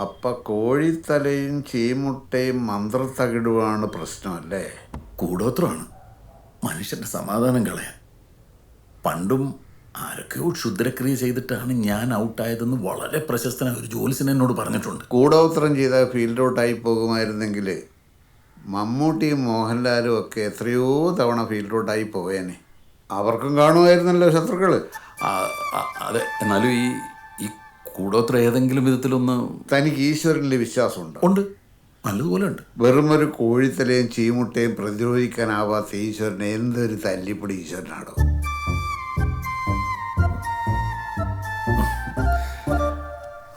അപ്പം കോഴിത്തലയും ചീമുട്ടയും മന്ത്രത്തകിടുവാണ് പ്രശ്നമല്ലേ? കൂടോത്രമാണ് മനുഷ്യൻ്റെ സമാധാനം കളയാൻ. പണ്ടും ആരൊക്കെയോ ക്ഷുദ്രക്രിയ ചെയ്തിട്ടാണ് ഞാൻ ഔട്ടായതെന്ന് വളരെ പ്രശസ്തനായ ഒരു ജോലിസിന് എന്നോട് പറഞ്ഞിട്ടുണ്ട്. കൂടോത്രം ചെയ്താൽ ഫീൽഡ് ഔട്ടായി പോകുമായിരുന്നെങ്കിൽ മമ്മൂട്ടിയും മോഹൻലാലും ഒക്കെ എത്രയോ തവണ ഫീൽഡ് ഔട്ടായി പോയേനെ. അവർക്കും കാണുമായിരുന്നല്ലോ ശത്രുക്കൾ. അതെ, എന്നാലും ഈ കൂടോത്രം ഏതെങ്കിലും വിധത്തിലൊന്ന്. തനിക്ക് ഈശ്വരനിൽ വിശ്വാസമുണ്ടോ? ഉണ്ട്, നല്ലതുപോലെ ഉണ്ട്. വെറും ഒരു കോഴിത്തലയും ചീമുട്ടയും പ്രതിരോധിക്കാനാവാത്ത ഈശ്വരനെ എന്തൊരു തല്ലിപ്പൊടി ഈശ്വരനാണോ?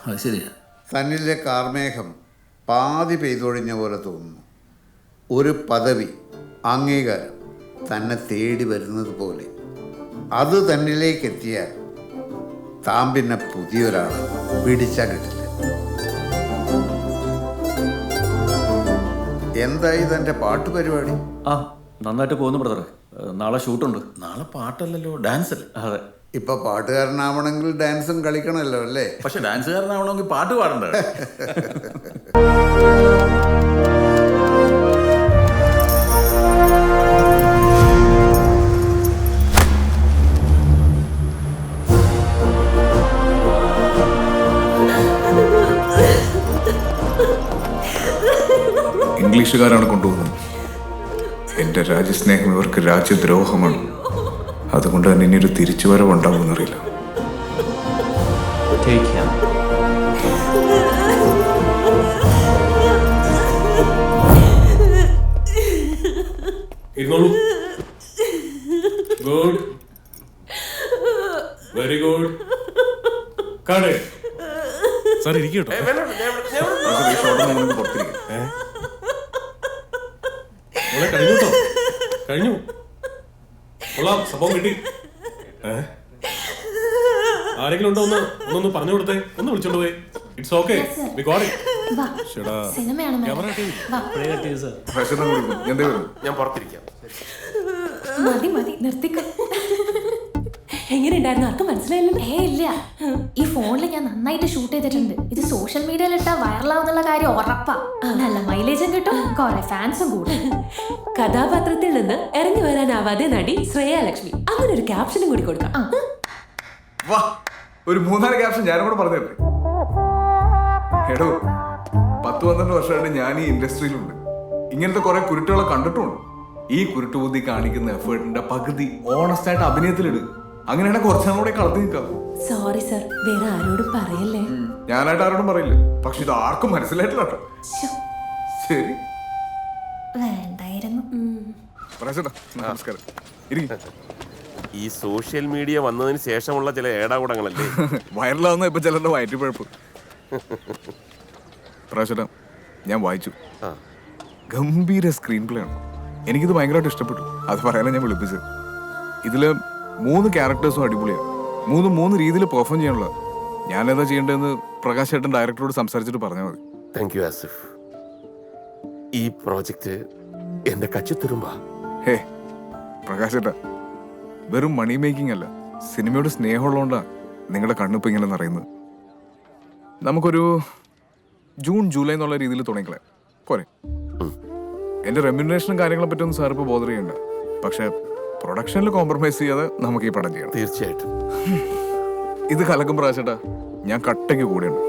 അത് ശരിയാ. തന്നിലെ കാർമേഘം പാതി പെയ്തൊഴിഞ്ഞ പോലെ തോന്നുന്നു. ഒരു പദവി, അംഗീകാരം തന്നെ തേടി വരുന്നത് പോലെ. അത് തന്നിലേക്ക് എത്തിയാൽ താൻ പിന്നെ പുതിയൊരാൾ പിടിച്ചാൽ കിട്ടില്ല. എന്തായി തൻ്റെ പാട്ട് പരിപാടി? നന്നായിട്ട് പോകുന്നു ബ്രദർ. നാളെ ഷൂട്ടുണ്ട്. നാളെ പാട്ടല്ലല്ലോ, ഡാൻസ് അല്ലേ? അതെ. ഇപ്പൊ പാട്ടുകാരനാവണമെങ്കിൽ ഡാൻസും കളിക്കണമല്ലോ അല്ലേ? പക്ഷെ ഡാൻസുകാരനാവണമെങ്കിൽ പാട്ട് പാടണ്ടേ? ഇംഗ്ലീഷുകാരാണ് കൊണ്ടുപോകുന്നത്. എൻ്റെ രാജ്യസ്നേഹം ഇവർക്ക് രാജ്യദ്രോഹമാണ്. അതുകൊണ്ട് തന്നെ ഇനിയൊരു തിരിച്ചുവരവുണ്ടാവുമെന്നറിയില്ല. Good, very good. സാർ ഇരിക്കട്ടോ. കഴിഞ്ഞു കേട്ടോ, കഴിഞ്ഞു. കൊള്ളാം, സംഭവം കിട്ടി. ആരെങ്കിലും ഉണ്ടോ? ഒന്നൊന്ന് പറഞ്ഞു കൊടുത്തേ, ഒന്ന് വിളിച്ചോണ്ട് പോയി. It's okay, we got it. ഞാൻ പുറത്തിരിക്കാം. മതി മതി, നിർത്തിക്കോ. എങ്ങനെയുണ്ടായിരുന്നു? ആർക്കും മനസ്സിലായില്ല? ഇല്ല, ഈ ഫോണിൽ ഞാൻ നന്നായിട്ട് ഷൂട്ട് ചെയ്തിട്ടുണ്ട്. ഇത് സോഷ്യൽ മീഡിയയിൽ ഇട്ടാ വൈറലാവുന്നുള്ള കാര്യം ഉറപ്പാ. നല്ല മൈലേജും കിട്ടും, കുറെ ഫാൻസും കൂടും. കഥാപാത്രത്തിൽ നിന്ന് ഇറങ്ങി വരാനാവാതെ നടി ശ്രേയ ലക്ഷ്മി. അങ്ങനെ ഒരു ക്യാപ്ഷനും കൂടി കൊടുക്കാം. ഒരു 3-4 ക്യാപ്ഷൻ ഞാനും കൂടെ പറഞ്ഞു തരട്ടെ? എടോ, 10-12 വർഷമായിട്ട് ഞാൻ ഈ ഇൻഡസ്ട്രിയിലുണ്ട്. ഇങ്ങനത്തെ കുറെ കുരുട്ടുകളെ കണ്ടിട്ടുമുണ്ട്. ഈ കുരുട്ടുബുദ്ധി കാണിക്കുന്ന എഫേർട്ടിന്റെ പകുതി ഓണസ്റ്റ് ആയിട്ട് അഭിനയത്തിലിട്. അങ്ങനെയാണെങ്കിൽ കുറച്ചാലും കൂടെ കളത്തി നിൽക്കാം. സോറി സർ, വേറെ ആരോടും പറയല്ലേ. ഞാനായിട്ട് ആരോടും പറയില്ല, പക്ഷെ ഇത് ആർക്കും മനസ്സിലായിട്ടില്ല കേട്ടോ. ശരി, വേണ്ടായിരുന്നു. നമസ്കാരം. ഈ സോഷ്യൽ മീഡിയ വന്നതിന് ശേഷമുള്ള ചില ഏടാകൂടങ്ങളല്ലേ വൈറലാവുന്ന. ഇപ്പൊ ചിലരുടെ വയറ്റിപ്പഴപ്പ്. പ്രാവശ്യം ഞാൻ വായിച്ചു, ഗംഭീര സ്ക്രീൻ പ്ലേ ആണ്. എനിക്കിത് ഭയങ്കരമായിട്ട് ഇഷ്ടപ്പെട്ടു. അത് പറയാനാണ് ഞാൻ വിളിപ്പിച്ചത്. ഇതില് 3 ക്യാരക്ടേഴ്സും അടിപൊളിയാണ്. 3 രീതിയിൽ പെർഫോം ചെയ്യാനുള്ള. ഞാനേതാ ചെയ്യേണ്ടതെന്ന് പ്രകാശ് ചേട്ടൻ ഡയറക്ടറോട് സംസാരിച്ചിട്ട് പറഞ്ഞാൽ മതി. Thank you Asif. ഈ പ്രോജക്റ്റ് എന്റെ കച്ചിത്തുരുമ്പാ. ഹേ പ്രകാശ് ചേട്ടാ, വെറും മണി മേക്കിംഗ് അല്ല, സിനിമയോട് സ്നേഹമുള്ളതുകൊണ്ടാണ് നിങ്ങളുടെ കണ്ണിപ്പോൾ ഇങ്ങനെ നിറയുന്നത്. നമുക്കൊരു ജൂൺ ജൂലൈ എന്നുള്ള രീതിയിൽ തുടങ്ങിക്കളെ പോരെ? എൻ്റെ റെമ്യൂണറേഷനും കാര്യങ്ങളെ പറ്റിയൊന്നും സാർ ഇപ്പോൾ ബോധർ ചെയ്യണ്ട. പക്ഷെ പ്രൊഡക്ഷനിൽ കോംപ്രമൈസ് ചെയ്യാതെ നമുക്ക് ഈ പടം ചെയ്യണം. തീർച്ചയായിട്ടും. ഇത് കലക്കും പ്രാവശ്യട്ടാ, ഞാൻ കട്ടയ്ക്ക് കൂടെയുണ്ട്.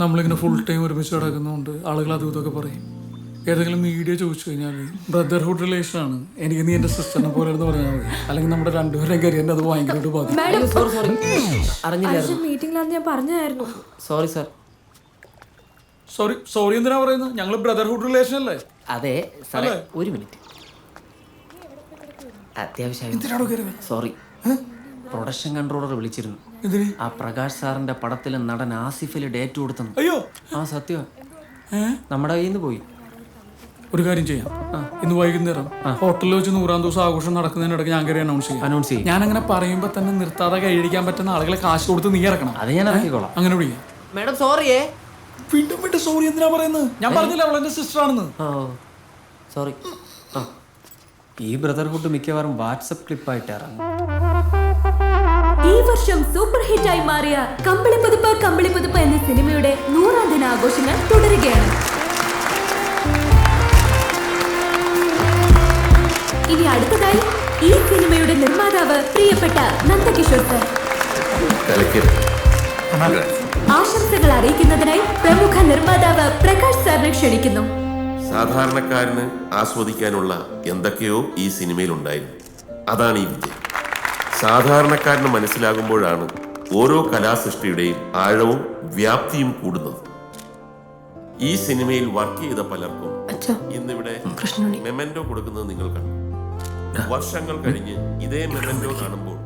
നമ്മളിങ്ങനെ ഫുൾ ടൈം ഒരുമിച്ച് കിടക്കുന്നതുകൊണ്ട് ആളുകൾ അതും ഇതൊക്കെ പറയും. ഏതെങ്കിലും മീഡിയ ചോദിച്ചു കഴിഞ്ഞാൽ ബ്രദർഹുഡ് റിലേഷൻ ആണ്, എനിക്ക് നീ എൻ്റെ സിസ്റ്ററിനെ പോലെ എന്ന് പറഞ്ഞാൽ മതി. അല്ലെങ്കിൽ നമ്മുടെ രണ്ടുപേരും കരിയറിൻ്റെ അത് ഭയങ്കരമായിട്ട് ബാധിക്കും. മീറ്റിംഗിലാന്ന് ഞാൻ പറഞ്ഞായിരുന്നു. Sorry sir. സോറി എന്തിനാ പറയുന്നത്? ഞങ്ങൾ ബ്രദർഹുഡ് റിലേഷൻ അല്ലേ? അതെ സാറേ, ഒരു മിനിറ്റ്. അത്യാവശ്യം സോറി. പ്രൊഡക്ഷൻ കൺട്രോളർ വിളിച്ചിരുന്നു. ആ പ്രകാശ് സാറിന്റെ പടത്തിൽ നടൻ ആസിഫിൽ ഡേറ്റ് കൊടുത്തു. അയ്യോ, ആ സത്യം നമ്മുടെ കയ്യിൽ നിന്ന് പോയി. ഒരു കാര്യം ചെയ്യാം, ഇന്ന് വൈകുന്നേരം ഹോട്ടലിൽ വെച്ച് 100ാം ദിവസം ആഘോഷം നടക്കുന്നതിനിടയ്ക്ക് ഞാൻ കയറി അനൗൺസ് ചെയ്യും. ഞാൻ അങ്ങനെ പറയുമ്പോൾ തന്നെ നിർത്താതെ കൈയടിക്കാൻ പറ്റുന്ന ആളുകളെ കാശ് കൊടുത്ത് നീ ഇറക്കണം. അത് ഞാൻ ഇറക്കിക്കോളാം. അങ്ങനെ വിളിക്കാം. മാഡം സോറിയേ. വീണ്ടും സോറി എന്തിനാ പറയുന്നത്? ഞാൻ പറഞ്ഞില്ല അവളെന്റെ സിസ്റ്റർ ആണെന്ന്. സോറി. ഈ ബ്രദർഹുഡ് മിക്കവാറും വാട്സപ്പ് ക്ലിപ്പായിട്ട് ഇറങ്ങും. ഈ വർഷം സൂപ്പർ ഹിറ്റായി മാറിയ കമ്പിളിപ്പുതുപ്പ് എന്ന സിനിമയുടെ 100ാം ദിനാഘോഷങ്ങൾ തുടരുകയാണ്. ഇനി അടുത്തതായി ഈ സിനിമയുടെ നിർമ്മാതാവ് പ്രിയപ്പെട്ട നന്ദകിഷോർ സർ. ആശംസകൾ അറിയിക്കുന്നതിനായി പ്രമുഖ നിർമ്മാതാവ് പ്രകാശ് സാറിനെ ക്ഷണിക്കുന്നു. സാധാരണക്കാരന് ആസ്വദിക്കാനുള്ള എന്തൊക്കെയോ ഈ സിനിമയിൽ ഉണ്ടായിരുന്നു. അതാണ് ഈ വിജയം. സാധാരണക്കാരന് മനസ്സിലാകുമ്പോഴാണ് ഓരോ കലാസൃഷ്ടിയുടെയും ആഴവും വ്യാപ്തിയും കൂടുന്നത്. ഈ സിനിമയിൽ വർക്ക് ചെയ്ത പലർക്കും ഇന്നിവിടെ മെമന്റോ കൊടുക്കുന്നത് നിങ്ങൾ കണ്ടു. വർഷങ്ങൾ കഴിഞ്ഞ് ഇതേ മെമന്റോ കാണുമ്പോൾ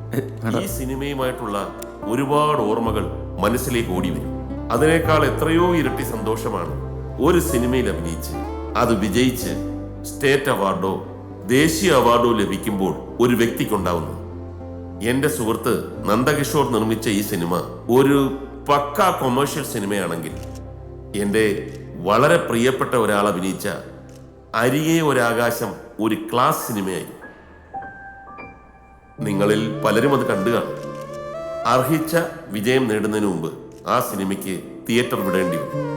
ഈ സിനിമയുമായിട്ടുള്ള ഒരുപാട് ഓർമ്മകൾ മനസ്സിലേക്ക് ഓടി വരും. അതിനേക്കാൾ എത്രയോ ഇരട്ടി സന്തോഷമാണ് ഒരു സിനിമയിൽ അഭിനയിച്ച് അത് വിജയിച്ച് സ്റ്റേറ്റ് അവാർഡോ ദേശീയ അവാർഡോ ലഭിക്കുമ്പോൾ ഒരു വ്യക്തിക്കുണ്ടാവുന്നത്. എൻ്റെ സുഹൃത്ത് നന്ദകിഷോർ നിർമ്മിച്ച ഈ സിനിമ ഒരു പക്കാ കൊമേഴ്ഷ്യൽ സിനിമയാണെങ്കിൽ എൻ്റെ വളരെ പ്രിയപ്പെട്ട ഒരാൾ അഭിനയിച്ച അരികെ ഒരാകാശം ഒരു ക്ലാസ് സിനിമയായിരുന്നു. നിങ്ങളിൽ പലരും അത് കണ്ടു കാണും. അർഹിച്ച വിജയം നേടുന്നതിന് മുമ്പ് ആ സിനിമയ്ക്ക് തിയേറ്റർ വിടേണ്ടി വന്നു.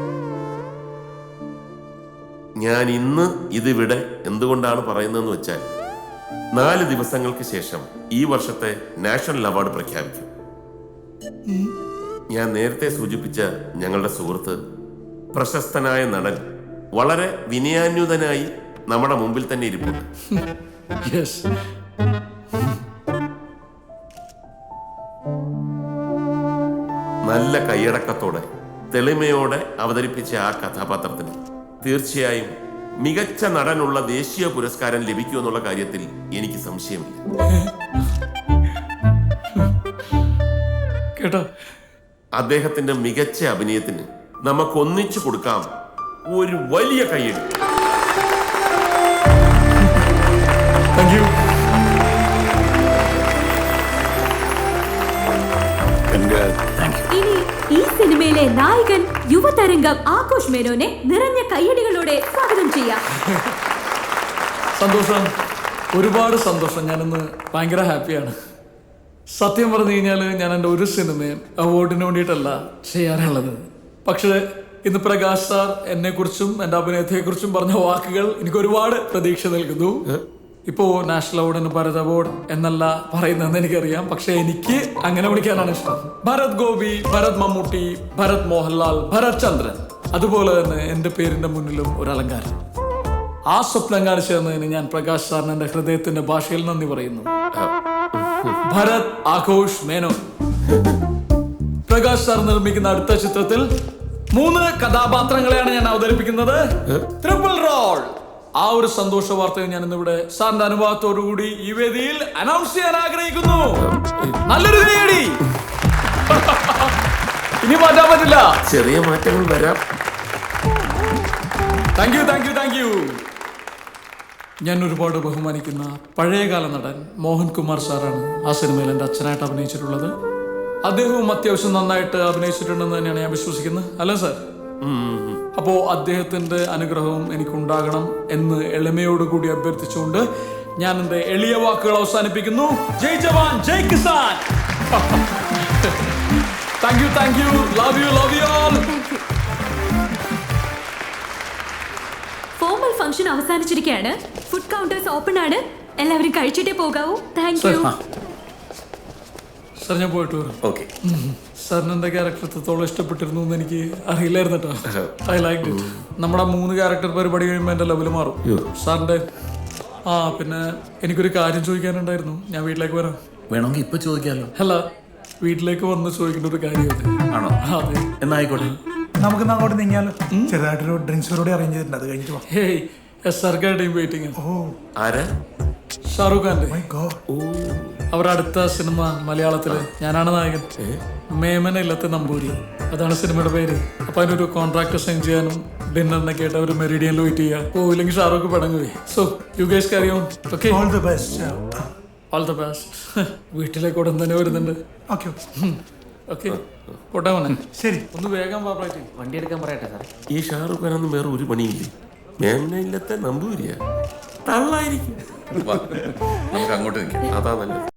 ഞാൻ ഇന്ന് ഇതിവിടെ എന്തുകൊണ്ടാണ് പറയുന്നതെന്ന് വെച്ചാൽ 4 ദിവസങ്ങൾക്ക് ശേഷം ഈ വർഷത്തെ നാഷണൽ അവാർഡ് പ്രഖ്യാപിക്കും. ഞാൻ നേരത്തെ സൂചിപ്പിച്ച ഞങ്ങളുടെ സുഹൃത്ത് പ്രശസ്തനായ നടൻ വളരെ വിനയാന്യുതനായി നമ്മുടെ മുമ്പിൽ തന്നെ ഇരിപ്പുണ്ട്. നല്ല കൈയടക്കത്തോടെ തെളിമയോടെ അവതരിപ്പിച്ച ആ കഥാപാത്രത്തിന് തീർച്ചയായും മികച്ച നടനുള്ള ദേശീയ പുരസ്കാരം ലഭിക്കുമെന്നുള്ള കാര്യത്തിൽ എനിക്ക് സംശയമില്ല. അദ്ദേഹത്തിന്റെ മികച്ച അഭിനയത്തിന് നമുക്ക് ഒന്നിച്ചു കൊടുക്കാം ഒരു വലിയ കൈയ്യടി. ഇനി ഈ സിനിമയിലെ നായകൻ യുവതരംഗം ആഘോഷ് മേനോനെ നിറഞ്ഞ കയ്യടികളോടെ സ്വാഗതം ചെയ്യാം. സന്തോഷം, ഒരുപാട് സന്തോഷം. ഞാനിന്ന് ഭയങ്കര ഹാപ്പിയാണ്. സത്യം പറഞ്ഞു കഴിഞ്ഞാൽ ഞാൻ എൻ്റെ ഒരു സിനിമയും അവാർഡിന് വേണ്ടിയിട്ടല്ല ചെയ്യാറുള്ളത്. പക്ഷേ ഇന്ന് പ്രകാശ് സാർ എന്നെക്കുറിച്ചും എൻ്റെ അഭിനയത്തെക്കുറിച്ചും പറഞ്ഞ വാക്കുകൾ എനിക്ക് ഒരുപാട് പ്രതീക്ഷ നൽകുന്നു. ഇപ്പോൾ നാഷണൽ അവാർഡിന് ഭരത് അവാർഡ് എന്നല്ല പറയുന്നതെന്ന് എനിക്കറിയാം. പക്ഷെ എനിക്ക് അങ്ങനെ വിളിക്കാനാണ് ഇഷ്ടം. ഭരത് ഗോപി, ഭരത് മമ്മൂട്ടി, ഭരത് മോഹൻലാൽ, ഭരത് ചന്ദ്രൻ, അതുപോലെ തന്നെ എൻ്റെ പേരിന്റെ മുന്നിലും ഒരു അലങ്കാരം. ആ സ്വപ്നം കാണിച്ചു തന്നതിന് ഞാൻ പ്രകാശ് സാറിന് എൻ്റെ ഹൃദയത്തിന്റെ ഭാഷയിൽ നന്ദി പറയുന്നു. ഭരത് ആഘോഷ് മേനോൻ. പ്രകാശ് സാർ നിർമ്മിക്കുന്ന അടുത്ത ചിത്രത്തിൽ 3 കഥാപാത്രങ്ങളെയാണ് ഞാൻ അവതരിപ്പിക്കുന്നത്. Triple role. ആ ഒരു സന്തോഷ വാർത്തയെ ഞാൻ ഇന്നിവിടെ സാറിന്റെ അനുഭവത്തോടുകൂടി ഈ വേദിയിൽ അനൗൺസ് ചെയ്യാൻ ആഗ്രഹിക്കുന്നു. നല്ലൊരു കൈയടി. ഇനി മാറ്റാൻ പറ്റില്ല, ചെറിയ മാറ്റങ്ങൾ വരാം. Thank you, thank you, thank U. ഞാൻ ഒരുപാട് ബഹുമാനിക്കുന്ന പഴയകാല നടൻ മോഹൻകുമാർ സാറാണ് ആ സിനിമയിൽ എൻ്റെ അച്ഛനായിട്ട് അഭിനയിച്ചിട്ടുള്ളത്. അദ്ദേഹവും അത്യാവശ്യം നന്നായിട്ട് അഭിനയിച്ചിട്ടുണ്ടെന്ന് തന്നെയാണ് ഞാൻ വിശ്വസിക്കുന്നത്. അല്ലേ സാർ? അപ്പോ അദ്ദേഹത്തിന്റെ അനുഗ്രഹവും എനിക്കുണ്ടാകണം എന്ന് എളിമയോടുകൂടി അഭ്യർത്ഥിച്ചുകൊണ്ട് ഞാൻ എന്റെ എളിയ വാക്കുകൾ അവസാനിപ്പിക്കുന്നു. Jai Jawan, Jai Kisan. Thank you, thank you. Love you, love you all. Formal function അവസാനിച്ചിരിക്കുകയാണ്. ഫുഡ് കൗണ്ടേഴ്സ് ഓപ്പൺ ആണ്. എല്ലാവരും കഴിച്ചിട്ടേ പോകാവൂ. Thank you. സാർ, ഞാൻ പോയിട്ട് വരാം. ഓക്കെ. സാറിന് എൻ്റെ ക്യാരക്ടർ എത്രത്തോളം ഇഷ്ടപ്പെട്ടിരുന്നു എന്ന് എനിക്ക് അറിയില്ലായിരുന്നു കേട്ടോ. I like it. നമ്മുടെ 3 ക്യാരക്ടർ പരിപാടി കഴിയുമ്പോൾ എൻ്റെ ലെവൽ മാറും. സാറിൻ്റെ പിന്നെ എനിക്കൊരു കാര്യം ചോദിക്കാനുണ്ടായിരുന്നു. ഞാൻ വീട്ടിലേക്ക് വരാം. വേണമെങ്കിൽ ഇപ്പൊ ചോദിക്കാമല്ലോ. അല്ല, വീട്ടിലേക്ക് വന്ന് ചോദിക്കേണ്ട ഒരു കാര്യം ആണോ? അതെ. എന്നായിക്കോട്ടെ, നമുക്ക് അങ്ങോട്ട് നീങ്ങിയാലോ? ചെറുതായിട്ടൊരു ഡ്രിങ്ക്സ് കൂടി അറേഞ്ച് ചെയ്തിട്ടുണ്ട്, അത് കഴിഞ്ഞിട്ട് പോവാം. Hey, SRK team waiting. Shahrukh ഖാന്റെ അവരുടെ അടുത്ത സിനിമ മലയാളത്തില് ഞാനാണ് നായകൻ. മേമന ഇല്ലത്തെ നമ്പൂരി, അതാണ് സിനിമയുടെ പേര്. അപ്പൊ അതിനൊരു കോൺട്രാക്ട് സൈൻ ചെയ്യാനും ഡിന്നറിനൊക്കെ ആയിട്ട് അവർ മെറിഡിയനിൽ വെയിറ്റ് ചെയ്യാം. പോയില്ലെങ്കിൽ ഷാറൂഖ് പടങ്ങുവേ. So you guys carry on. Okay, all the best. All the best. വീട്ടിലേക്ക് ഉടൻ തന്നെ വരുന്നുണ്ട്. ഓക്കെ ഓക്കെ, പോട്ടെ മോനെ. ശരി, ഒന്ന് വേഗം പാപ്പായിട്ട് വണ്ടി എടുക്കാൻ പറയട്ടെ സാർ. ഈ ഷാറുഖ് ഖാനൊന്നും വേറെ ഒരു പണിയില്ലേ? മേമന ഇല്ലത്തെ നമ്പൂരിയാ. തള്ളായിരിക്കും. വാ, നമുക്ക് അങ്ങോട്ട് നിൽക്കാം. അതാ നല്ലത്.